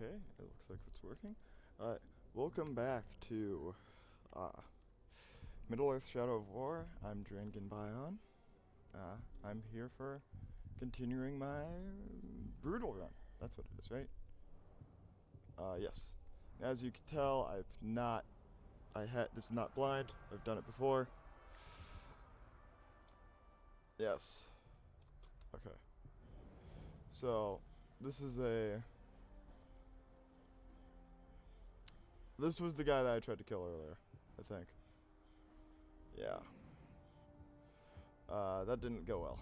Okay, it looks like it's working. Welcome back to Middle-earth: Shadow of War. I'm Drangan Bion. I'm here for continuing my brutal run. That's what it is, right? Yes. As you can tell, this is not blind. I've done it before. Yes. Okay. So, this was the guy that I tried to kill earlier, I think. Yeah. That didn't go well.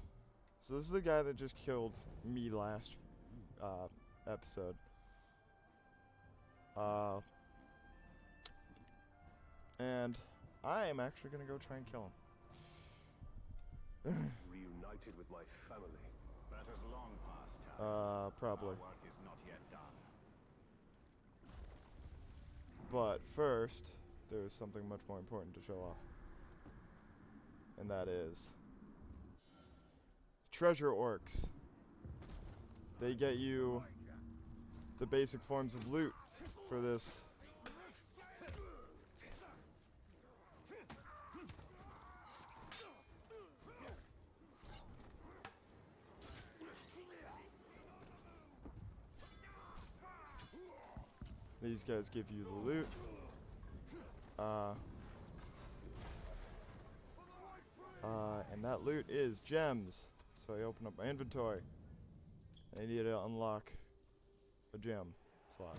So this is the guy that just killed me last episode. And I am actually gonna go try and kill him. Reunited with my family. That is long past time. Probably. Our work is not yet done. But first, there's something much more important to show off. And that is treasure orcs. They get you the basic forms of loot for this. These guys give you the loot. And that loot is gems. So I open up my inventory. I need to unlock a gem slot.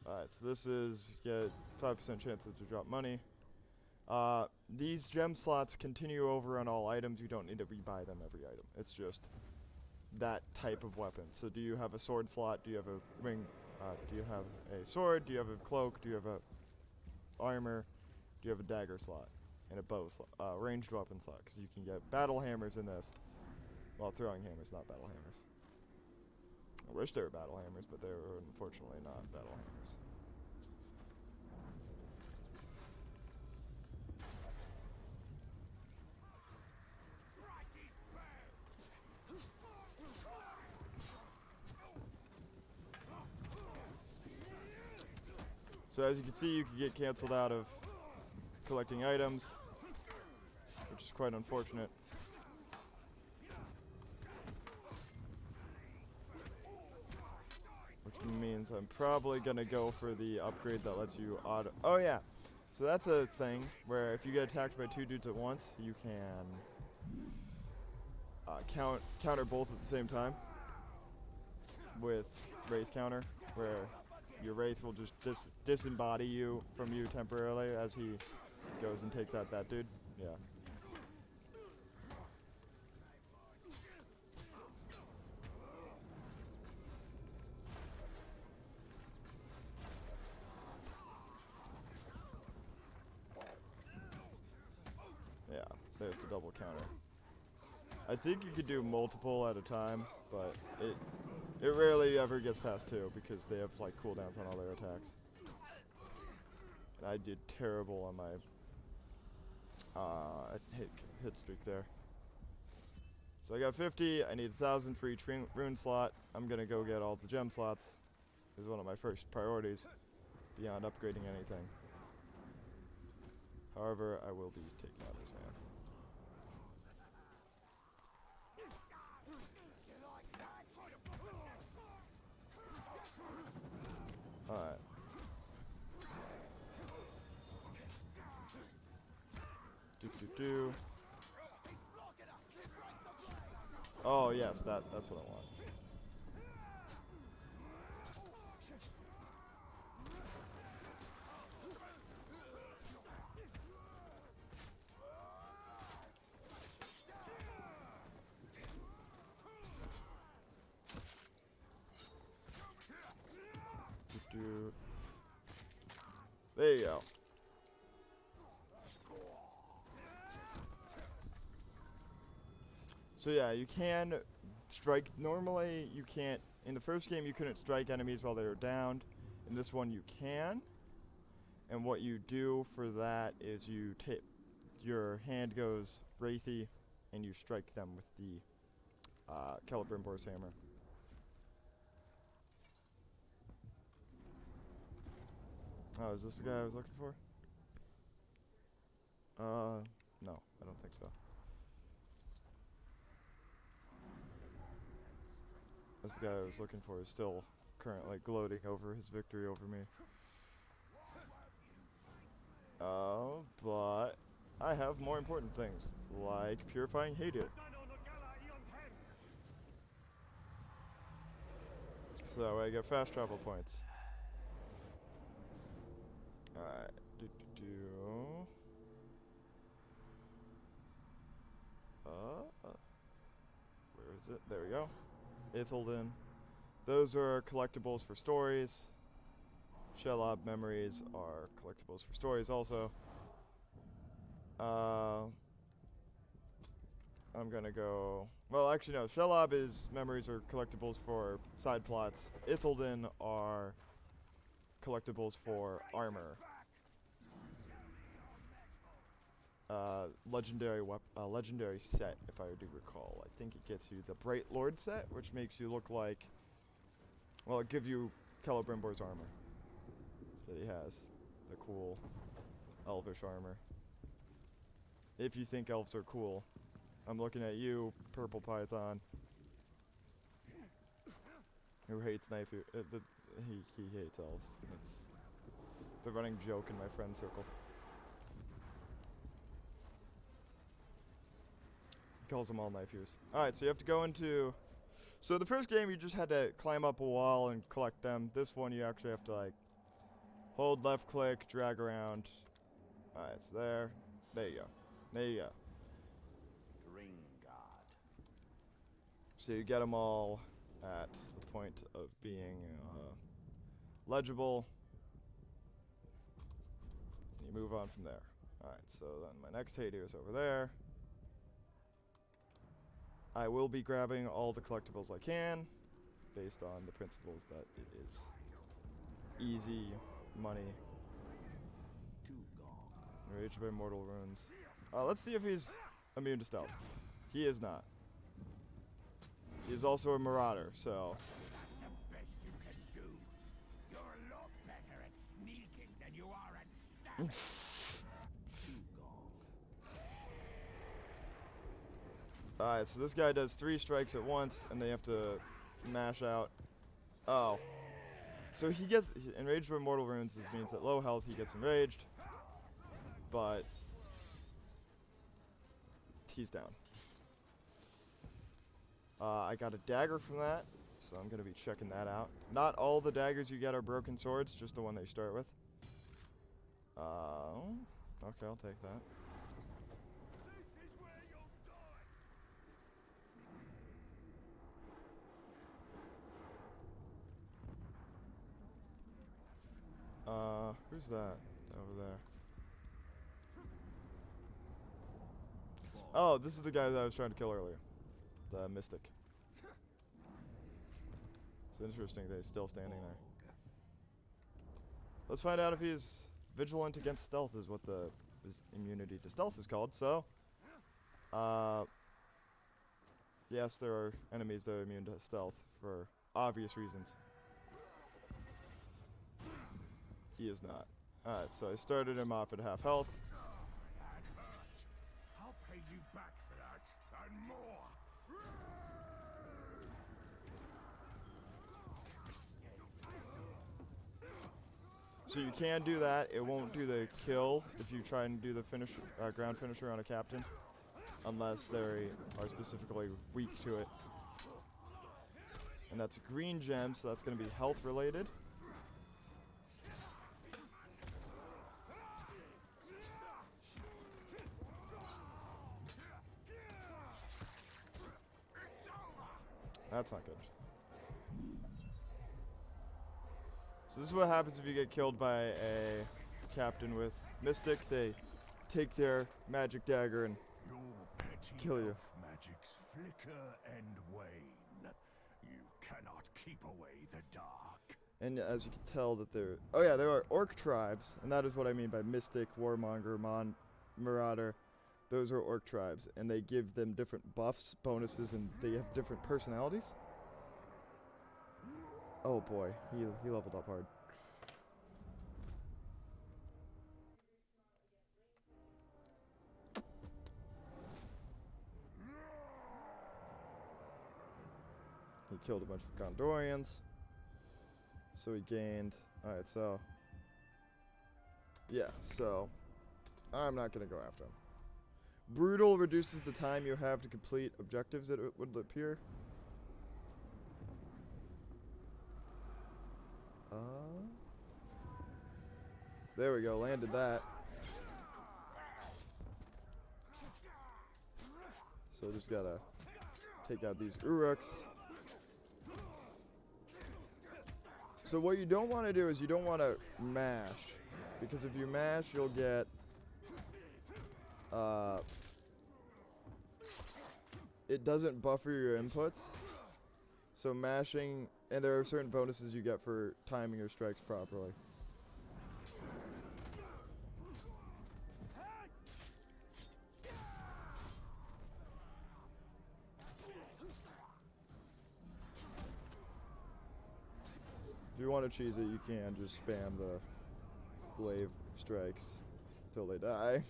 Alright, so this is get 5% chances to drop money. These gem slots continue over on all items. You don't need to rebuy them every item. It's just that type of weapon. So do you have a sword slot? Do you have a ring? Do you have a sword? Do you have a cloak? Do you have a armor? Do you have a dagger slot? And a bow slot, ranged weapon slot, because you can get battle hammers in this. Well, throwing hammers, not battle hammers. I wish they were battle hammers, but they were unfortunately not battle hammers. So as you can see, you can get canceled out of collecting items, which is quite unfortunate. Which means I'm probably gonna go for the upgrade that lets you auto. Oh yeah, so that's a thing where if you get attacked by two dudes at once, you can counter both at the same time with Wraith counter, where your Wraith will just disembody you from you temporarily as he goes and takes out that dude. Yeah. Yeah, there's the double counter. I think you could do multiple at a time, but it rarely ever gets past two because they have like cooldowns on all their attacks. And I did terrible on my hit streak there. So I got 50. I need 1,000 for each rune slot. I'm gonna go get all the gem slots. Is one of my first priorities beyond upgrading anything. However, I will be taking out this man. Alright. Do. Oh yes, that's what I want. Do. There you go. So yeah, you can strike. Normally, you can't. In the first game, you couldn't strike enemies while they were downed. In this one, you can. And what you do for that is you take your hand goes wraithy, and you strike them with the Celebrimbor's hammer. Oh, is this the guy I was looking for? No, I don't think so. This guy I was looking for is still currently gloating over his victory over me. But I have more important things, like purifying Hadir. So I get fast travel points. Alright, where is it? There we go. Ithelden. Those are collectibles for stories. Shelob memories are collectibles for stories also. I'm gonna go... Well, actually no. Shelob is memories or collectibles for side plots. Ithelden are collectibles for armor. Legendary set, if I do recall. I think it gets you the Bright Lord set, which makes you look like... Well, it gives you Celebrimbor's armor that he has. The cool elvish armor. If you think elves are cool. I'm looking at you, Purple Python. Who hates knife... he hates elves. It's the running joke in my friend circle. Calls them all knife use. Alright, so you have to go into... So the first game you just had to climb up a wall and collect them. This one you actually have to like hold left click, drag around. Alright, it's there. There you go. There you go. Ring guard. So you get them all at the point of being legible. And you move on from there. Alright, so then my next Hadir is over there. I will be grabbing all the collectibles I can, based on the principles that it is easy money. Enraged by mortal runes. Let's see if he's immune to stealth. He is not. He is also a marauder, so... The best you can do. You're a lot better at sneaking than you are at stabbing. Alright, so this guy does 3 strikes at once, and they have to mash out. Oh. So he gets enraged by mortal runes. This means at low health he gets enraged. But he's down. I got a dagger from that, so I'm going to be checking that out. Not all the daggers you get are broken swords, just the one they start with. Okay, I'll take that. Who's that over there? Oh, this is the guy that I was trying to kill earlier. The Mystic. It's interesting that he's still standing there. Let's find out if he's vigilant against stealth is what his immunity to stealth is called, so... yes, there are enemies that are immune to stealth for obvious reasons. He is not. Alright, so I started him off at half health. That hurt. I'll pay you back for that, and more. So you can do that. It won't do the kill if you try and do the finish, ground finisher on a captain. Unless they are specifically weak to it. And that's a green gem, so that's going to be health related. That's not good. So this is what happens if you get killed by a captain with Mystic. They take their magic dagger and kill you. Magics flicker and wane. You cannot keep away the dark. And as you can tell that there... Oh yeah, there are orc tribes, and that is what I mean by Mystic, Warmonger, Marauder. Those are orc tribes, and they give them different buffs, bonuses, and they have different personalities. Oh boy, he leveled up hard. He killed a bunch of Gondorians. So he gained... Alright, so... Yeah, so... I'm not gonna go after him. Brutal reduces the time you have to complete objectives, it would appear. There we go, landed that. So just gotta take out these Uruks. So what you don't want to do is you don't want to mash. Because if you mash, you'll get... it doesn't buffer your inputs. So mashing... And there are certain bonuses you get for timing your strikes properly. If you want to cheese it, you can just spam the glaive strikes till they die.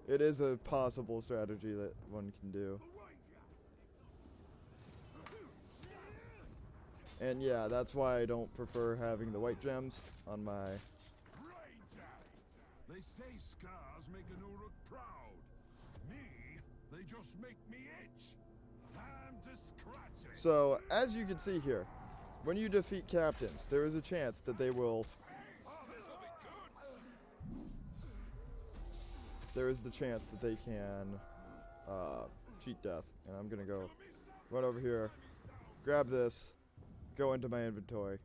It is a possible strategy that one can do. And yeah, that's why I don't prefer having the white gems on my... They say scars make an Uruk proud. Me, they just make me itch. Time to scratch it. So, as you can see here, when you defeat captains, there is a chance that they will... There is the chance that they can cheat death. And I'm gonna go right over here, grab this, go into my inventory.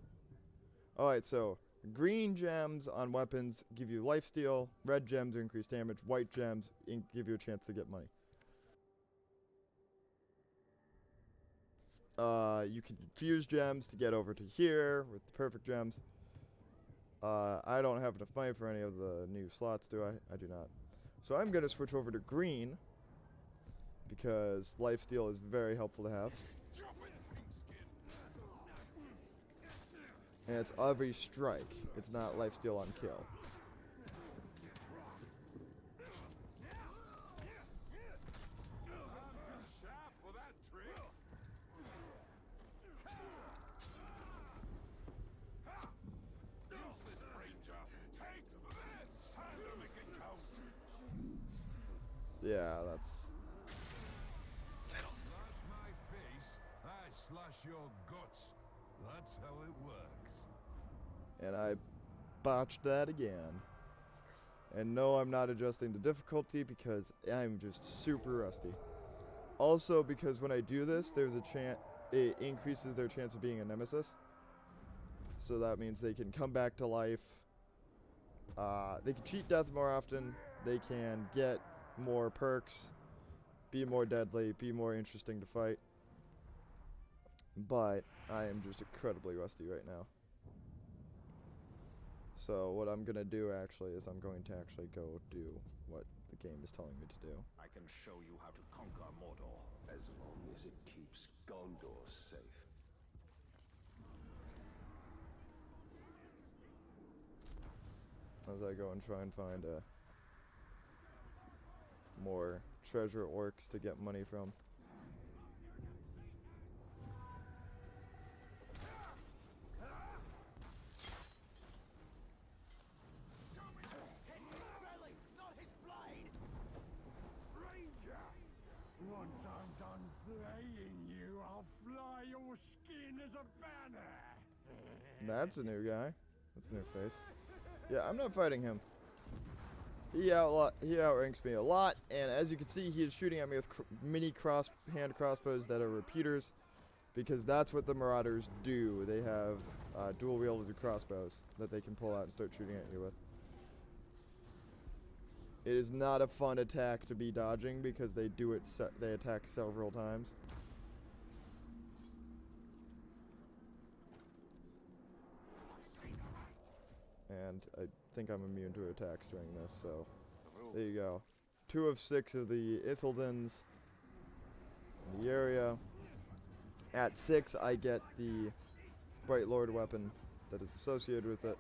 Alright, so green gems on weapons give you lifesteal, red gems increase damage, white gems give you a chance to get money. You can fuse gems to get over to here with the perfect gems. I don't have enough money for any of the new slots, do I? I do not. So I'm going to switch over to green because lifesteal is very helpful to have. And it's every strike. It's not lifesteal on kill. Yeah, that's... Fiddlesticks. Slash my face, I slash your guts. That's how it works. And I botched that again. And no, I'm not adjusting the difficulty because I'm just super rusty. Also, because when I do this, there's a chance... It increases their chance of being a nemesis. So that means they can come back to life. They can cheat death more often. They can get more perks, be more deadly, be more interesting to fight. But I am just incredibly rusty right now. So what I'm gonna do actually is I'm going to actually go do what the game is telling me to do. I can show you how to conquer Mordor, as long as it keeps Gondor safe. As I go and try and find more treasure orcs to get money from. Once I'm done flaying you, I'll fly your skin as a banner. That's a new guy. That's a new face. Yeah, I'm not fighting him. He outranks me a lot, and as you can see, he is shooting at me with mini hand crossbows that are repeaters, because that's what the Marauders do. They have dual-wielded crossbows that they can pull out and start shooting at you with. It is not a fun attack to be dodging because they do it. They attack several times. And I think I'm immune to attacks during this, so there you go. 2 of 6 of the Ithildens in the area. At 6, I get the Bright Lord weapon that is associated with it.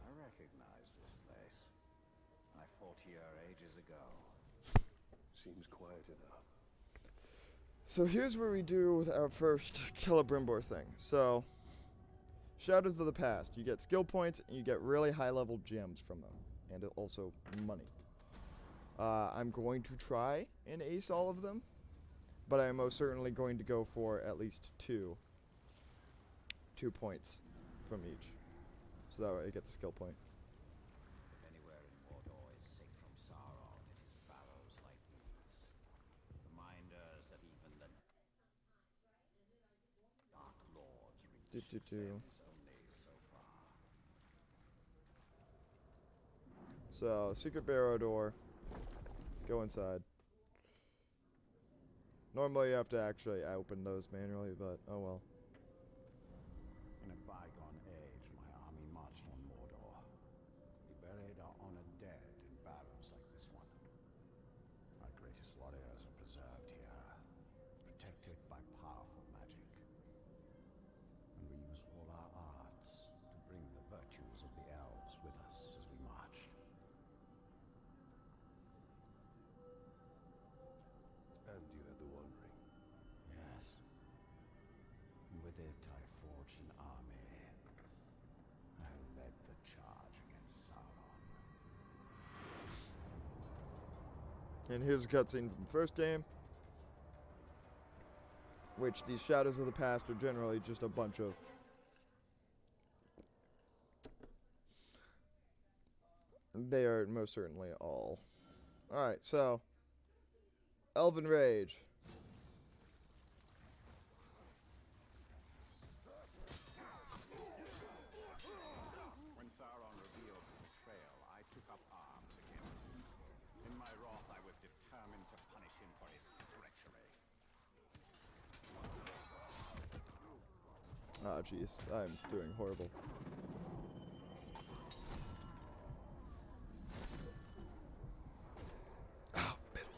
I recognize this place. I fought here ages ago. Seems quiet enough. So here's where we do our first Celebrimbor thing. So, Shadows of the Past. You get skill points, and you get really high-level gems from them. And also money. I'm going to try and ace all of them. But I am most certainly going to go for at least 2 points from each. So that way I get the skill point. If anywhere in Mordor is safe from Sauron, it is barrows like these. Reminders that even the Dark Lords reach extends only so far. So, secret barrow door. Go inside. Normally you have to actually open those manually, but oh well. In a bygone age, my army marched on Mordor. We buried our honored dead in barrows like this one. Our greatest warriors are preserved here, protected by powerful magic. And we used all our arts to bring the virtues of the elves with us as we marched. And you had the One Ring. Yes. And with it, I forged an army. I led the charge against Sauron. And here's a cutscene from the first game. Which these Shadows of the Past are generally just a bunch of they are most certainly all. Alright, so Elven Rage. When Sauron revealed his betrayal, I took up arms against him. In my wrath, I was determined to punish him for his treachery. Ah, jeez, I'm doing horrible. Oh, biddle.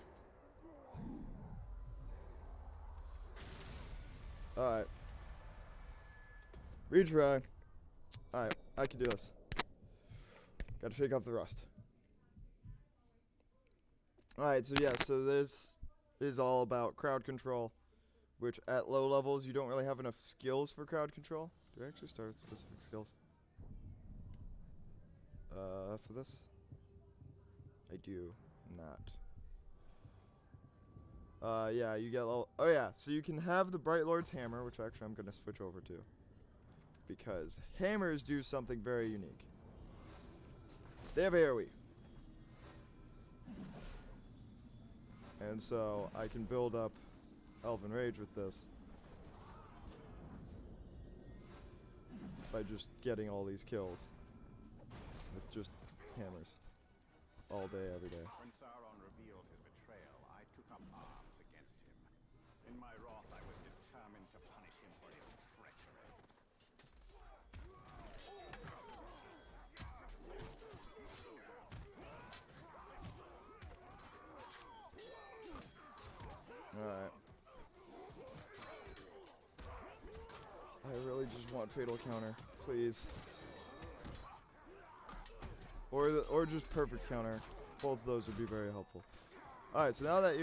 Alright. Retry. Alright, I can do this. Gotta shake off the rust. Alright, so yeah, so this is all about crowd control, which at low levels you don't really have enough skills for crowd control. Do I actually start with specific skills? For this? I do not. Yeah, you get level. Oh yeah, so you can have the Bright Lord's hammer, which actually I'm gonna switch over to, because hammers do something very unique. They have AoE, and so I can build up Elven Rage with this by just getting all these kills with just hammers all day, every day. When Sauron revealed his betrayal, I took up arms against him. In my wrath, I was determined to punish him for his treachery. Alright. I really just want Fatal Counter, please. Or just Perfect Counter. Both of those would be very helpful. Alright, so now that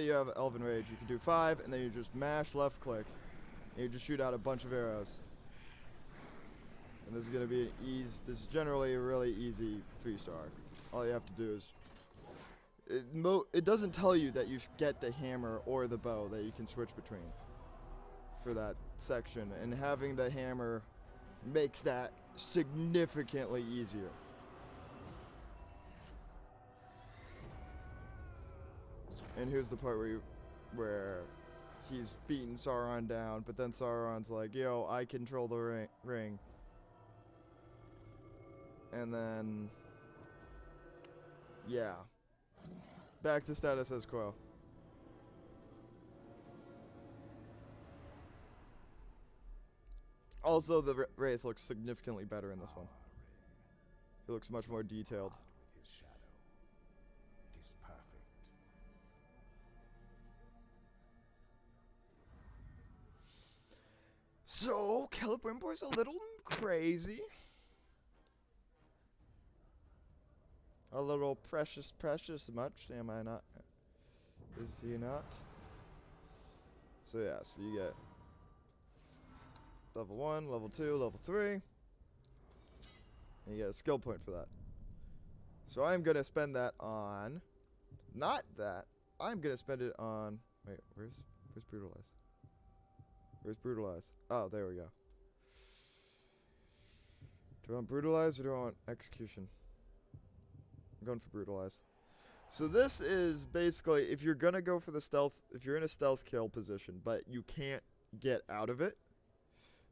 you have Elven Rage, you can do 5, and then you just mash left click, and you just shoot out a bunch of arrows. And this is gonna be this is generally a really easy 3-star. All you have to do is it doesn't tell you that you get the hammer or the bow that you can switch between for that section, and having the hammer makes that significantly easier. And here's the part where he's beating Sauron down, but then Sauron's like, yo, I control the ring. And then, yeah. Back to status as quo. Also, the Wraith looks significantly better in this one. He looks much more detailed. With his shadow. It is perfect. So, Celebrimbor's a little crazy. A little precious much, am I not? Is he not? So yeah, so you get level 1, level 2, level 3. And you get a skill point for that. So I'm gonna spend that on, not that. I'm gonna spend it on. Wait, where's Brutalize? Where's Brutalize? Oh, there we go. Do I want Brutalize or do I want Execution? I'm going for Brutalize. So this is basically, if you're gonna go for the stealth, if you're in a stealth kill position, but you can't get out of it,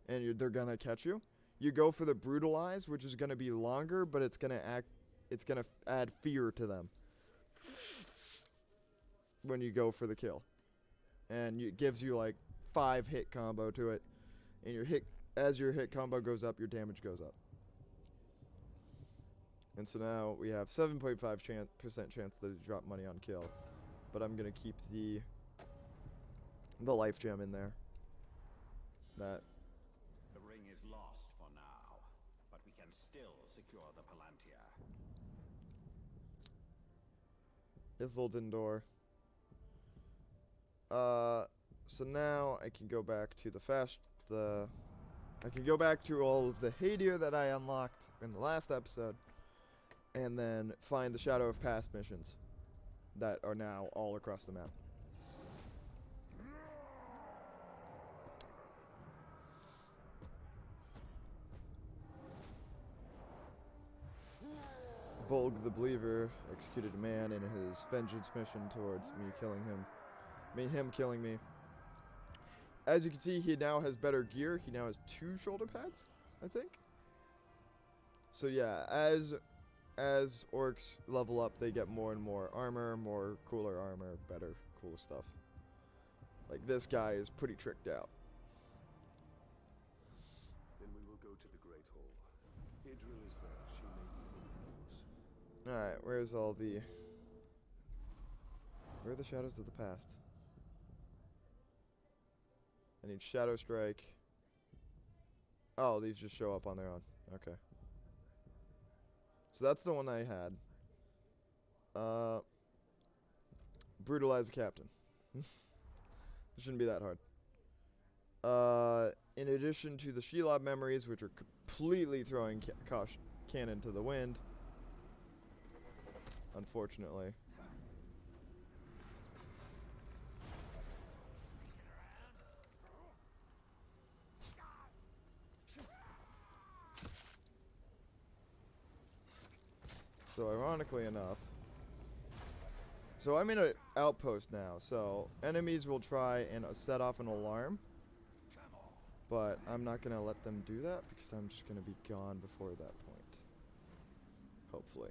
and they're gonna catch you, you go for the Brutalize, which is gonna be longer, but it's gonna add fear to them when you go for the kill, and it gives you like 5 hit combo to it, and as your hit combo goes up, your damage goes up. And so now we have 7.5% chance to drop money on kill, but I'm gonna keep the life gem in there. That The ring is lost for now, but we can still secure the Palantir. Itholden door. So now I can go back to I can go back to all of the Hadir that I unlocked in the last episode, and then find the Shadow of Past missions that are now all across the map. Bolg the Believer executed a man in his vengeance mission towards me killing him. Him killing me. As you can see, he now has better gear. He now has 2 shoulder pads, I think. So yeah, as orcs level up, they get more and more armor, more cooler armor, better, cool stuff. Like this guy is pretty tricked out. Then we will go to the Great Hall. Idril is there. She may be yours. Alright, where are the shadows of the past? I need Shadow Strike. Oh, these just show up on their own. Okay. So that's the one I had. Brutalize the Captain. It shouldn't be that hard. In addition to the Shelob memories, which are completely throwing cannon to the wind. Unfortunately. So ironically enough, so I'm in an outpost now, so enemies will try and set off an alarm, but I'm not going to let them do that because I'm just going to be gone before that point. Hopefully.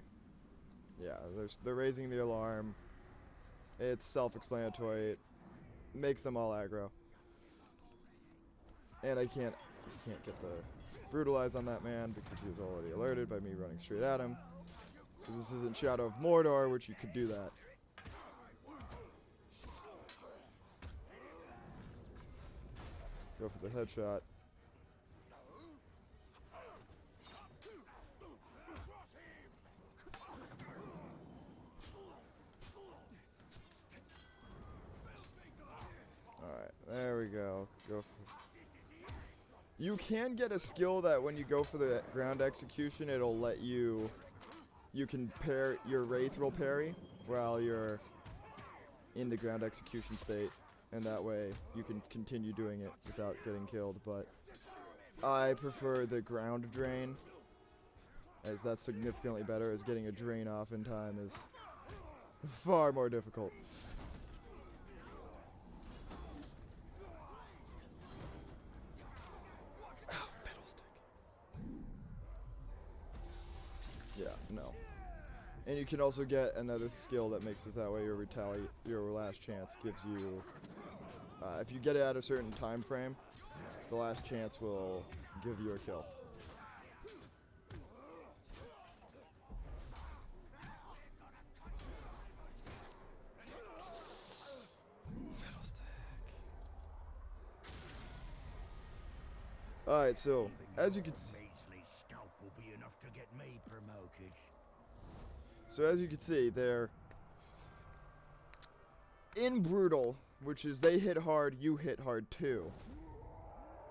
Yeah, they're raising the alarm. It's self-explanatory. It makes them all aggro. And I can't get the Brutalize on that man because he was already alerted by me running straight at him. Because this isn't Shadow of Mordor, which you could do that. Go for the headshot. Alright, there we go. You can get a skill that when you go for the ground execution, it'll let you... You can pair your Wraith will parry while you're in the ground execution state, and that way you can continue doing it without getting killed, but I prefer the ground drain, as that's significantly better, as getting a drain off in time is far more difficult. Yeah, no. And you can also get another skill that makes it that way. Your last chance gives you, if you get it at a certain time frame, the last chance will give you a kill. Alright, so, as you can Scalp will be enough to get me promoted. So as you can see, they're in brutal, which is they hit hard, you hit hard too.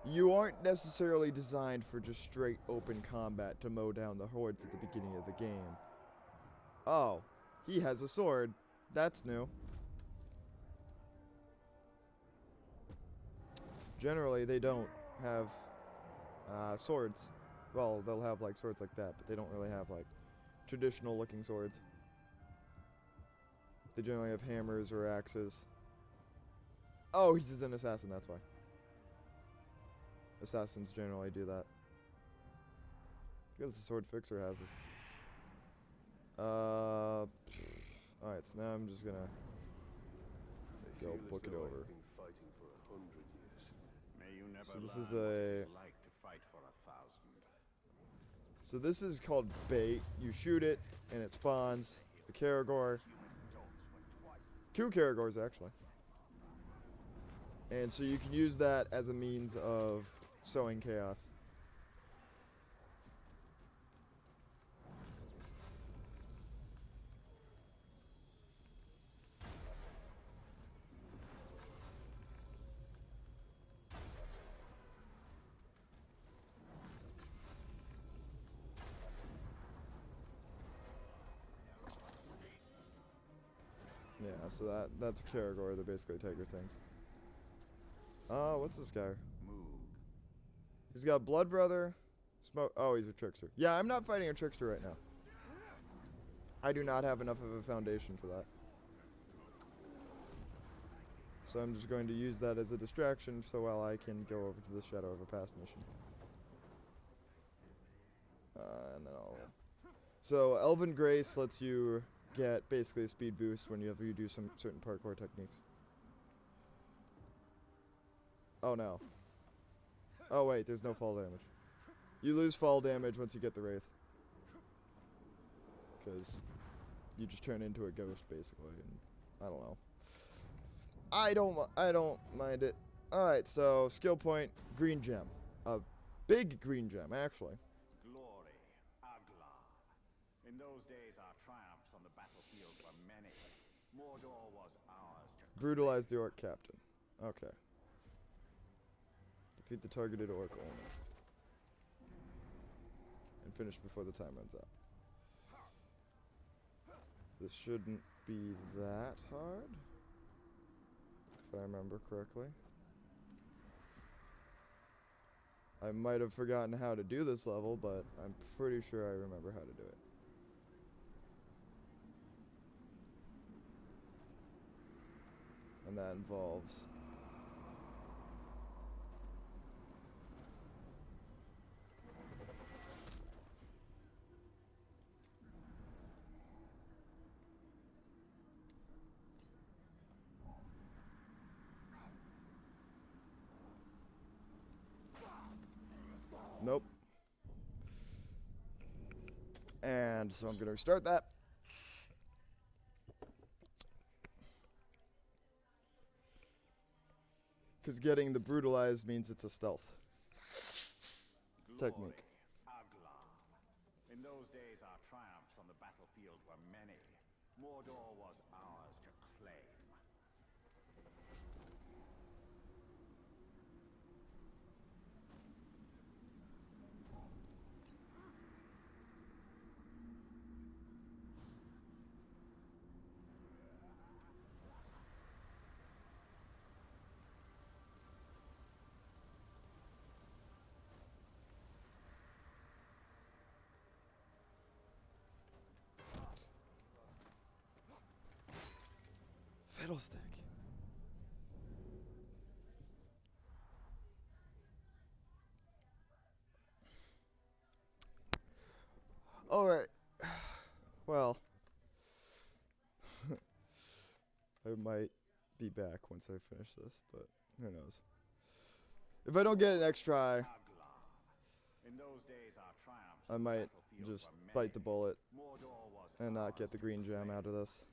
You aren't necessarily designed for just straight open combat to mow down the hordes at the beginning of the game. Oh, he has a sword. That's new. Generally, they don't have swords. Well, they'll have like swords like that, but they don't really have like traditional looking swords. They generally have hammers or axes. Oh, he's an assassin, that's why. Assassins generally do that. I guess the sword fixer has this. Alright, so now I'm just gonna go book it over. Been fighting for 100 years. May you never So this learn is what a- it's like to fight for 1,000. So this is called bait. You shoot it, and it spawns the Caragor. 2 Caragors, actually. And so you can use that as a means of sowing chaos. Yeah, so that's a Caragor. They're basically tiger things. What's this guy? Moog. He's got Blood Brother. Smoke. Oh, he's a trickster. Yeah, I'm not fighting a trickster right now. I do not have enough of a foundation for that. So I'm just going to use that as a distraction so while I can go over to the Shadow of a Past mission. And then I'll... So Elven Grace lets you get basically a speed boost whenever you do some certain parkour techniques. Oh no. Oh wait, there's no fall damage. You lose fall damage once you get the Wraith. Because you just turn into a ghost basically, and I don't know. I don't mind it. Alright, so skill point, green gem. A big green gem, actually. Glory. Agla. In those days, our triumphs on the battlefield were many. Mordor was ours to Brutalize the orc captain. Okay. Defeat the targeted orc owner. And finish before the time runs out. This shouldn't be that hard, if I remember correctly. I might have forgotten how to do this level, but I'm pretty sure I remember how to do it. And that involves... Nope. And so I'm going to restart that. Because getting the brutalized means it's a stealth technique. Agla. In those days, our triumphs on the battlefield were many. Mordor was ours to claim. Fiddlestick. Alright. Well. I might be back once I finish this, but who knows. If I don't get it next try, In those days, our triumphs I on the might battlefield just were bite many. the bullet Mordor was and not ours get the to green gem claim. out of this.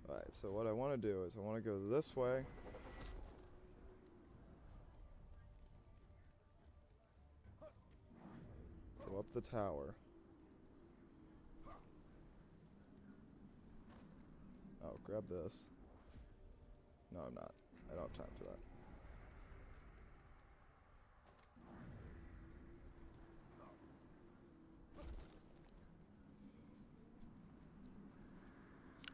Alright, so what I want to do is I want to go this way. the tower. Oh, grab this. No, I'm not. I don't have time for that.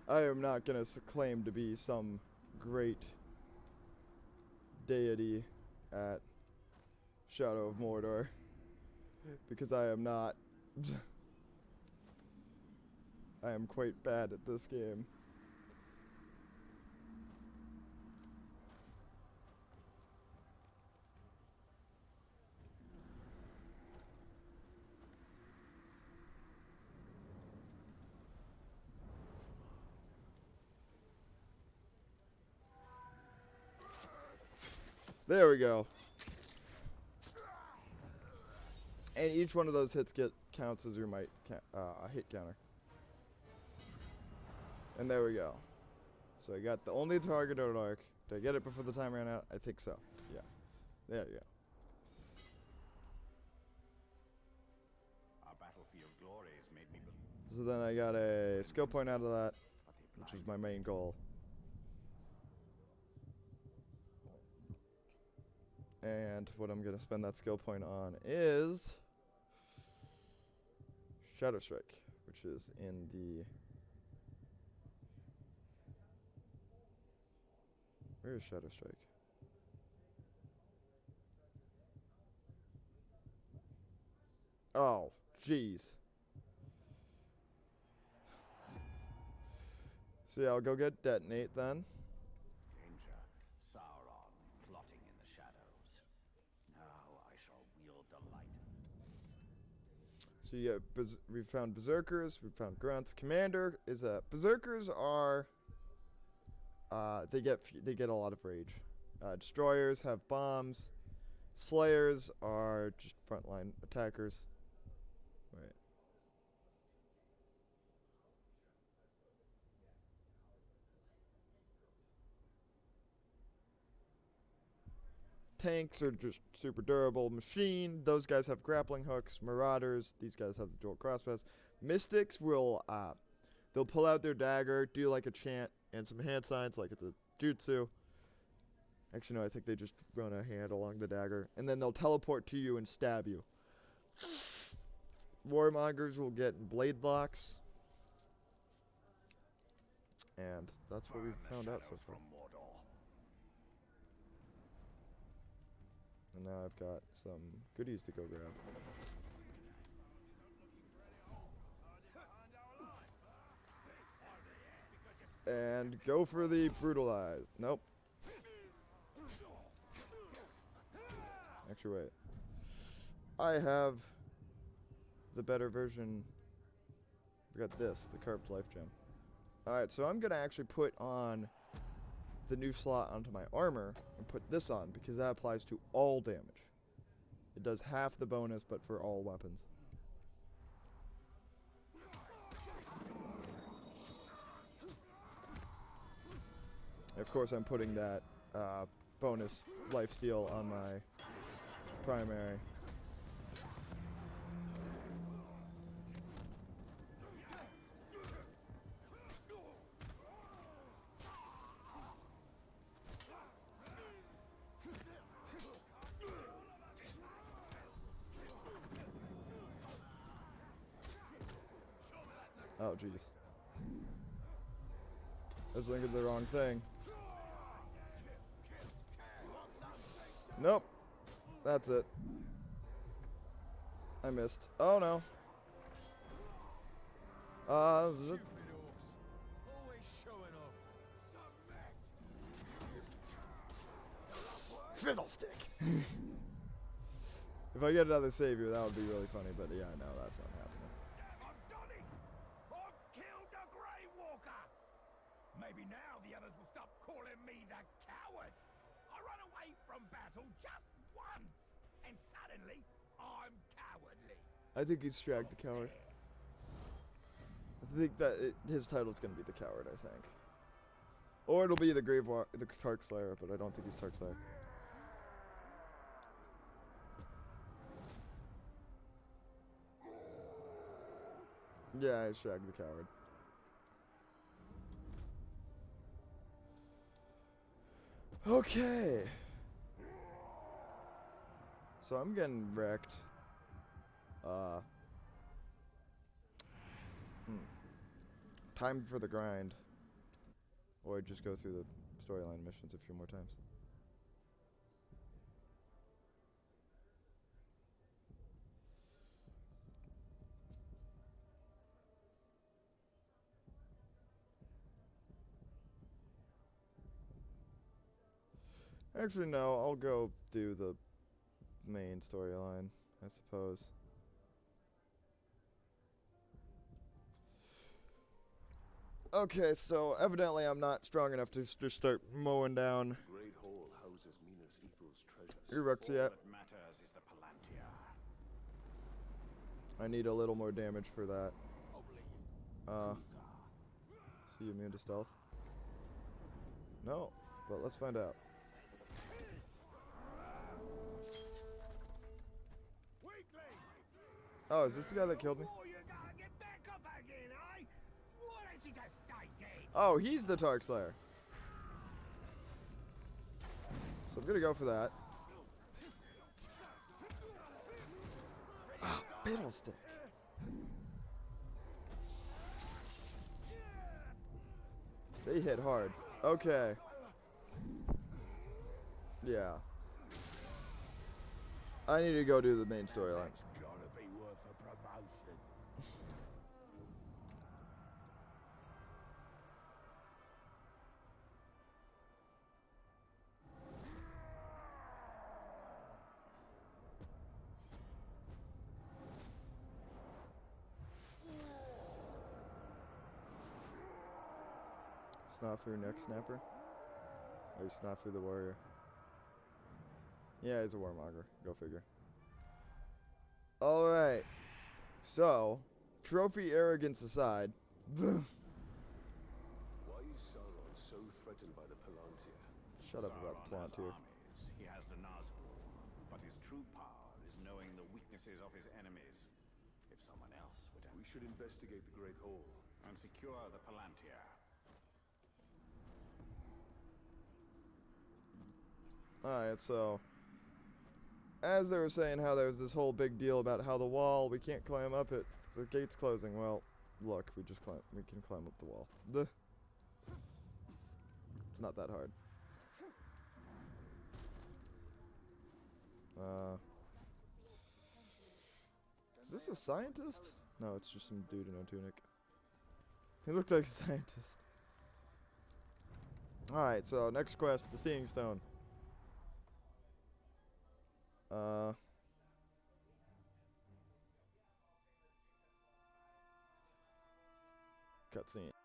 I am not going to claim to be some great deity at Shadow of Mordor, because I am not. I am quite bad at this game. There we go. And each one of those hits counts as your might hit counter. And there we go. So I got the only target arc. Did I get it before the time ran out? I think so. Yeah. There you go. Our battle for your glory has made me So then I got a skill point out of that, which was my main goal. And what I'm going to spend that skill point on is Shadow Strike, which is in the... Where is Shadow Strike? Oh, jeez. So yeah, I'll go get Detonate then. danger. Sauron plotting in the shadows. Now I shall wield the light. So you get we found Berserkers, we found Grunts. Commander is a... Berserkers are... they get a lot of rage. Destroyers have bombs. Slayers are just frontline attackers. Right. Tanks are just super durable. Machine, those guys have grappling hooks. Marauders, these guys have the dual crossbows. Mystics will they'll pull out their dagger, do like a chant and some hand signs like it's a jutsu. Actually, no, I think they just run a hand along the dagger. And then they'll teleport to you and stab you. Warmongers will get blade locks. And that's what we've found out so far. From Mordor. And now I've got some goodies to go grab. And go for the brutalize. Nope. Actually, wait. I have the better version. We got this, the carved life gem. Alright, so I'm going to actually put on the new slot onto my armor and put this on because that applies to all damage. It does half the bonus, but for all weapons. Of course, I'm putting that bonus lifesteal on my primary. Oh, jeez. I was thinking of the wrong thing. Nope. That's it. I missed. Oh, no. Fiddlestick. If I get another savior, that would be really funny, but yeah, no, that's not happening. I've done it! I've killed the Grey Walker! Maybe now the others will stop calling me the coward. I run away from battle just once, and suddenly I'm cowardly. I think he's Strag the Coward. I think that his title's gonna be the Coward, I think. Or it'll be the the Tark Slayer, but I don't think he's Tark Slayer. Yeah, it's Shag the Coward. Okay. So I'm getting wrecked. Time for the grind. Or just go through the storyline missions a few more times. Actually, no, I'll go do the main storyline, I suppose. Okay, so evidently I'm not strong enough to just start mowing down Great Hall houses Minas Ethel's treasures. Eruks All yet. that matters is the Palantir. I need a little more damage for that. So you immune to stealth? No, but let's find out. Oh, is this the guy that killed me? Oh, he's the Tark Slayer. So I'm gonna go for that. Ah, Fiddlestick. They hit hard. Okay. Yeah. I need to go do the main storyline. It's gotta be worth a promotion. Snafu neck snapper? Or Snafu the warrior? Yeah, he's a warmonger. Go figure. Alright. So, trophy arrogance aside. Why is Sauron so threatened by the Palantir? Shut up about the plot here. Armies. He has the Nazgul, but his true power is knowing the weaknesses of his enemies. If someone else would We should investigate the Great Hall. and secure the Palantir. Alright, so as they were saying how there was this whole big deal about how the wall, we can't climb up it, the gate's closing. Well, look, we can climb up the wall. It's not that hard. Is this a scientist? No, it's just some dude in a tunic. He looked like a scientist. Alright, so next quest, the Seeing Stone. Cutscene.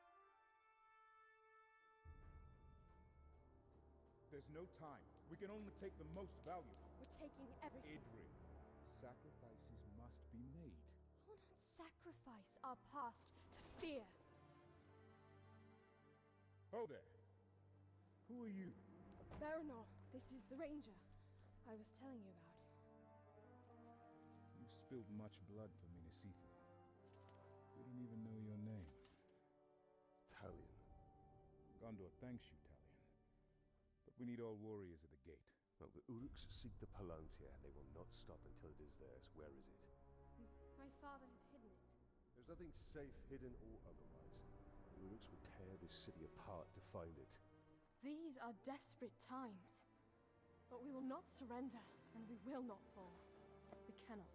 There's no time. We can only take the most valuable. We're taking everything. Idri, sacrifices must be made. We'll not sacrifice our past to fear. Oh there. Who are you? Baranor, this is the ranger I was telling you about. You've spilled much blood for Minas Ithil. We don't even know your name. Talion. Gondor thanks you, Talion. But we need all warriors at the gate. Well, the Uruks seek the Palantir. They will not stop until it is theirs. Where is it? My father has hidden it. There's nothing safe, hidden or otherwise. The Uruks will tear this city apart to find it. These are desperate times. But we will not surrender, and we will not fall. We cannot.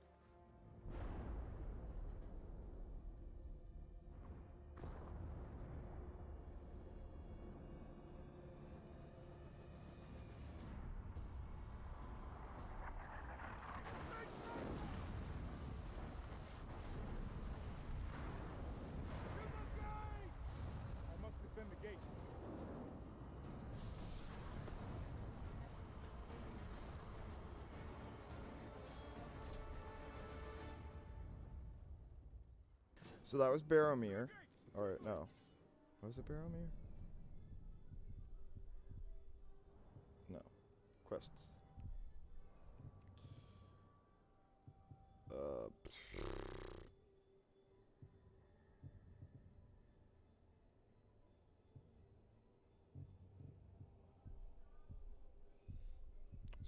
I must defend the gate. So that was Baromir. Or, no. Was it Baromir? No. Quests.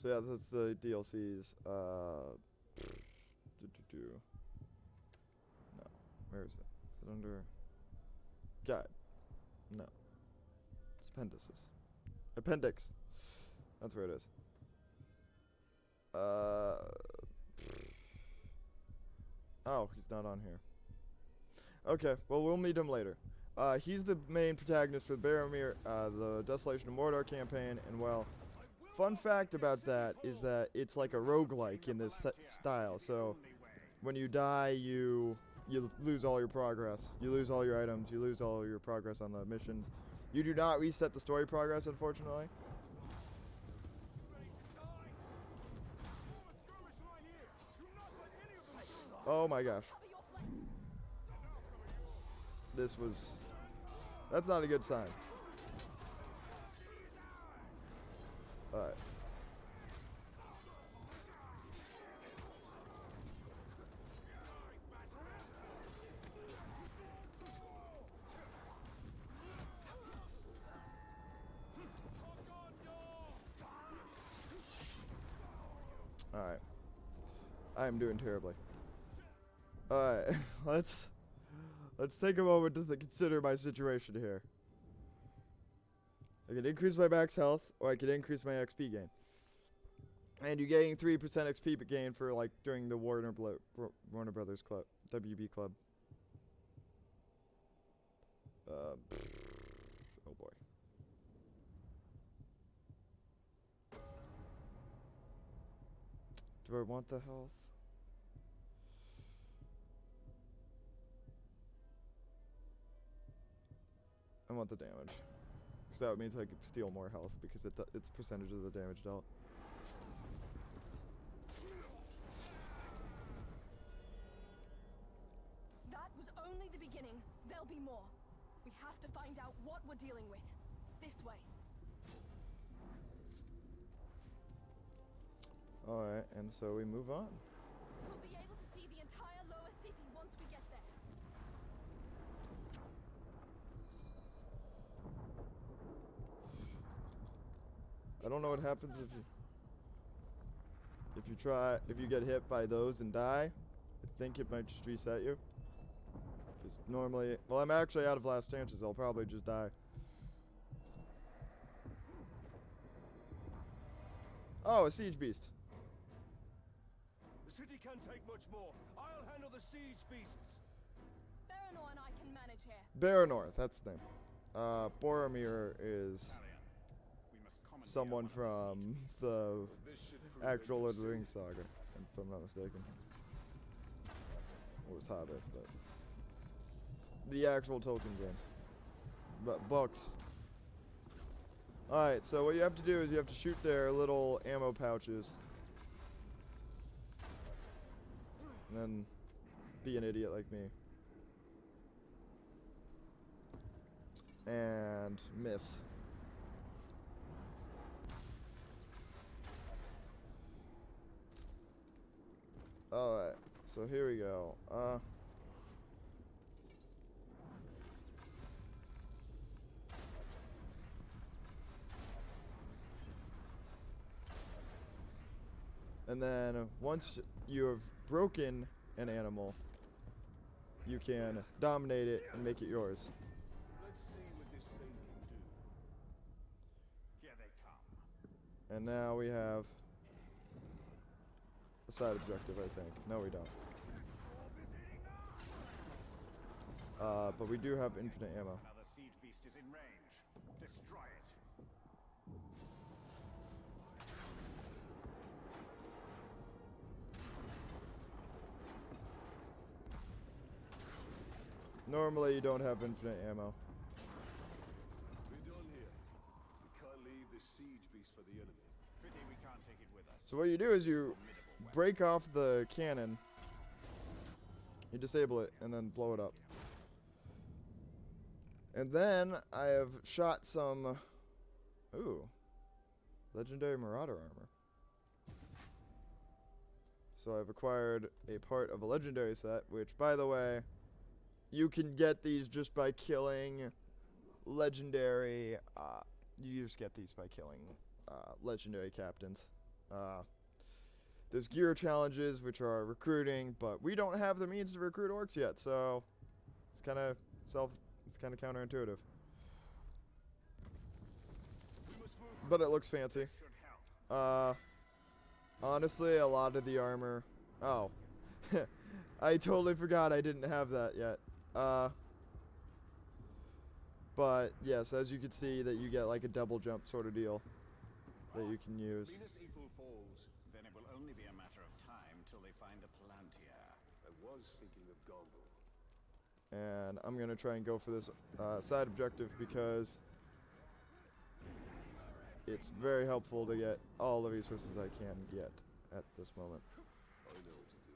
So yeah, that's the DLCs. No, where is it? Is it under guide? No, it's appendices. Appendix. That's where it is. Oh, he's not on here. Okay, well, we'll meet him later. He's the main protagonist for the Boromir, the Desolation of Mordor campaign, and well, fun fact about that is that it's like a roguelike in this style, so when you die, you lose all your progress. You lose all your items, you lose all your progress on the missions. You do not reset the story progress, unfortunately. Oh my gosh. That's not a good sign. Alright. Alright. I am doing terribly. Alright, let's take a moment to consider my situation here. I can increase my max health, or I can increase my XP gain. And you're getting 3% XP gain for, like, during the Warner Brothers Club, WB Club. Oh boy. Do I want the health? I want the damage. Because that means I could steal more health because it's percentage of the damage dealt. That was only the beginning. There'll be more. We have to find out what we're dealing with. This way. Alright, and so we move on. We'll be able to see the entire lower city once we get there. I don't know what happens if you get hit by those and die. I think it might just reset you. Because normally, well, I'm actually out of last chances. I'll probably just die. Oh, a siege beast. The city can't take much more. I'll handle the siege beasts. Baranor and I can manage here. Baranor, that's the name. Boromir is someone from the actual Lord of the Rings saga, if I'm not mistaken. Or it was Hobbit, but the actual Tolkien games. But books. Alright, so what you have to do is you have to shoot their little ammo pouches. And then be an idiot like me. And miss. Alright, so here we go. And then once you have broken an animal, you can dominate it and make it yours. Let's see what this thing can do. Here they come. And now we have a side objective, I think. No, we don't. But we do have infinite ammo. Another siege beast is in range. Destroy it. Normally, you don't have infinite ammo. We're done here. We can't leave this siege beast for the enemy. Pity we can't take it with us. So what you do is you break off the cannon, you disable it, and then blow it up. And then I have shot some, legendary Marauder armor. So I've acquired a part of a legendary set, which, by the way, you can get these just by killing legendary, you just get these by killing legendary captains. There's gear challenges, which are recruiting, but we don't have the means to recruit orcs yet, so it's kind of counterintuitive. But it looks fancy. Honestly, a lot of the armor. Oh, I totally forgot I didn't have that yet. But yes, as you can see, that you get like a double jump sort of deal that you can use. Venus Equal falls, then it will only be a matter of time till they find a Palantir. I was thinking of Gondor. And I'm gonna try and go for this side objective because it's very helpful to get all the resources I can get at this moment. I know what to do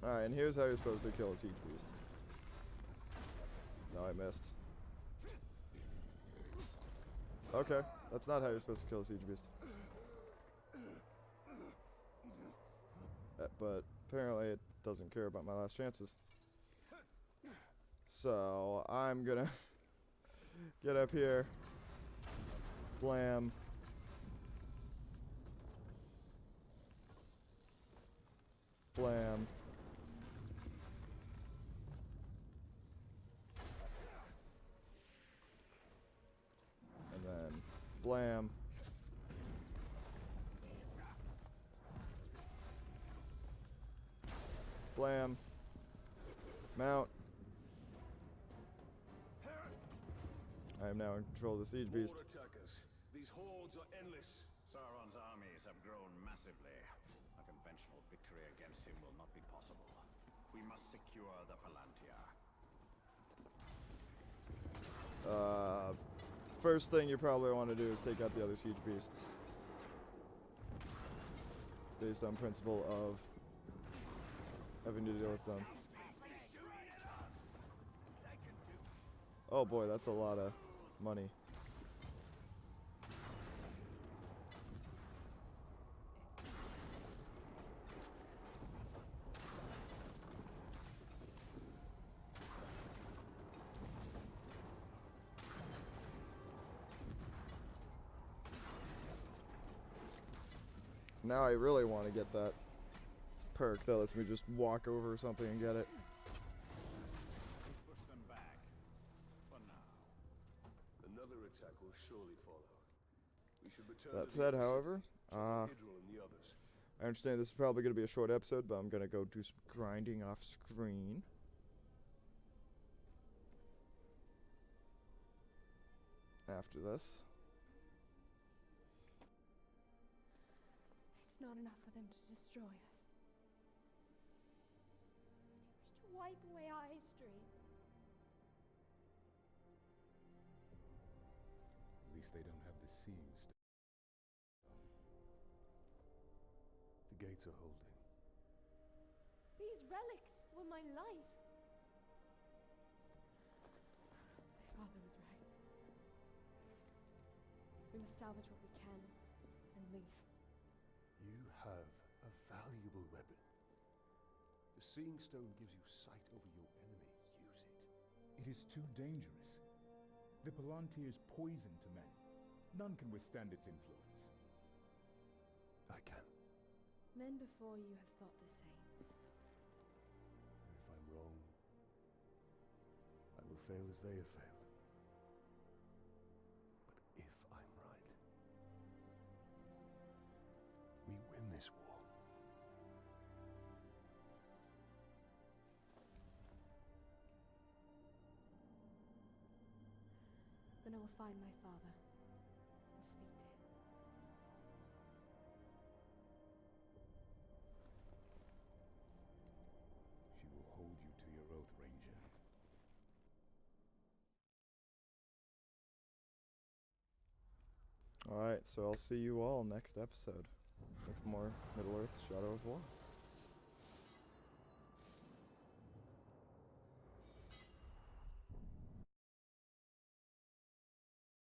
here. Alright, and here's how you're supposed to kill a siege beast. No, I missed. Okay, that's not how you're supposed to kill a siege beast. But apparently it doesn't care about my last chances. So I'm gonna get up here. Blam. Blam. And then blam. Blam. Mount. I am now in control of the siege beast. More attackers. These hordes are endless. Sauron's armies have grown massively. A conventional victory against him will not be possible. We must secure the Palantir. First thing you probably want to do is take out the other siege beasts. Based on principle of having to deal with them. Oh boy, that's a lot of money. Now I really want to get that perk that lets me just walk over something and get it. Push them back. For now. Another attack will surely follow. We should return That to the said, other however, city, Idril and the others. I understand this is probably going to be a short episode, but I'm going to go do some grinding off screen. After this. It's not enough for them to destroy us. They wish to wipe away our history. At least they don't have the seeing stone. The gates are holding. These relics were my life. My father was right. We must salvage what we can and leave. You have a valuable weapon. The Seeing Stone gives you sight over your enemy. Use it. It is too dangerous. The Palantir is poison to men. None can withstand its influence. I can. Men before you have thought the same. And if I'm wrong, I will fail as they have failed. But if I'm right, we win this war. Then I will find my father and speak to him. She will hold you to your oath, Ranger. Alright, so I'll see you all next episode with more Middle-earth Shadow of War.